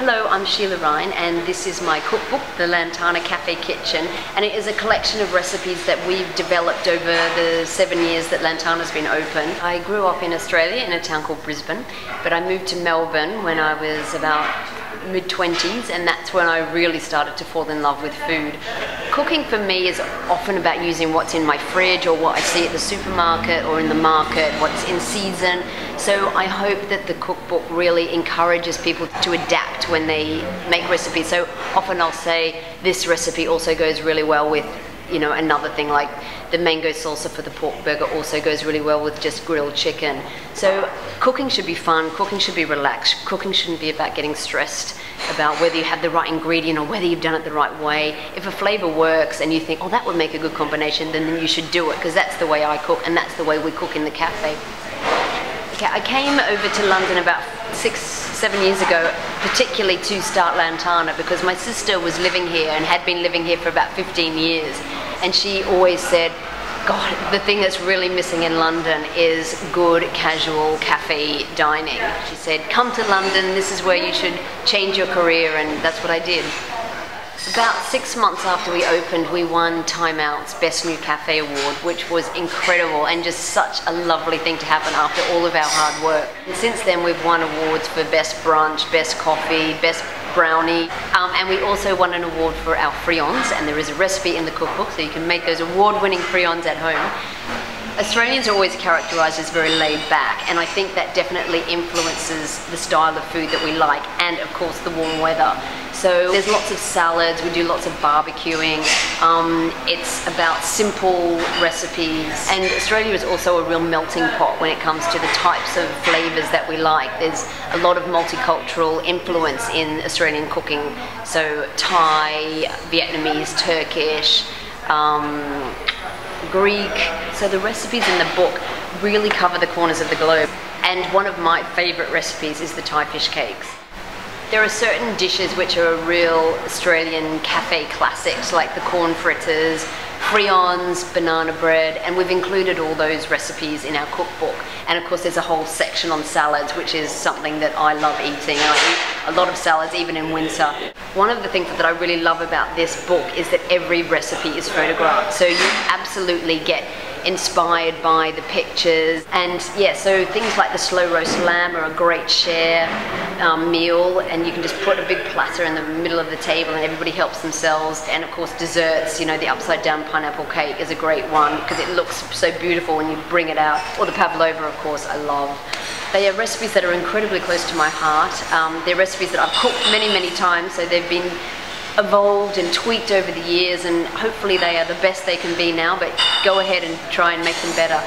Hello, I'm Shelagh Ryan and this is my cookbook, the Lantana Café Kitchen, and it is a collection of recipes that we've developed over the 7 years that Lantana's been open. I grew up in Australia in a town called Brisbane, but I moved to Melbourne when I was about mid-20s, and that's when I really started to fall in love with food. Cooking for me is often about using what's in my fridge or what I see at the supermarket or in the market, what's in season. So I hope that the cookbook really encourages people to adapt when they make recipes. So often I'll say this recipe also goes really well with, another thing, like the mango salsa for the pork burger also goes really well with just grilled chicken. So cooking should be fun, cooking should be relaxed, cooking shouldn't be about getting stressed about whether you have the right ingredient or whether you've done it the right way. If a flavor works and you think, oh, that would make a good combination, then you should do it, because that's the way I cook and that's the way we cook in the cafe. Okay, I came over to London about 6-7 years ago, particularly to start Lantana, because my sister was living here and had been living here for about 15 years. And she always said, God, the thing that's really missing in London is good casual cafe dining. She said, come to London, this is where you should change your career, and that's what I did. About 6 months after we opened, we won Time Out's Best New Cafe Award, which was incredible and just such a lovely thing to happen after all of our hard work. And since then, we've won awards for Best Brunch, Best Coffee, Best Brownie, and we also won an award for our friands, and there is a recipe in the cookbook, so you can make those award-winning friands at home. Australians are always characterised as very laid back, and I think that definitely influences the style of food that we like, and of course the warm weather. So there's lots of salads, we do lots of barbecuing, it's about simple recipes, and Australia is also a real melting pot when it comes to the types of flavours that we like. There's a lot of multicultural influence in Australian cooking, so Thai, Vietnamese, Turkish, Greek. So the recipes in the book really cover the corners of the globe. And one of my favourite recipes is the Thai fish cakes. There are certain dishes which are real Australian cafe classics, like the corn fritters, friands, banana bread, and we've included all those recipes in our cookbook. And of course there's a whole section on salads, which is something that I love eating. I eat a lot of salads even in winter. One of the things that I really love about this book is that every recipe is photographed, so you absolutely get inspired by the pictures. And yeah, so things like the slow roast lamb are a great share meal, and you can just put a big platter in the middle of the table and everybody helps themselves. And of course desserts, the upside down pineapple cake is a great one because it looks so beautiful when you bring it out. Or the pavlova, of course, I love. They are recipes that are incredibly close to my heart. They're recipes that I've cooked many times, so they've been evolved and tweaked over the years, and hopefully they are the best they can be now, but go ahead and try and make them better.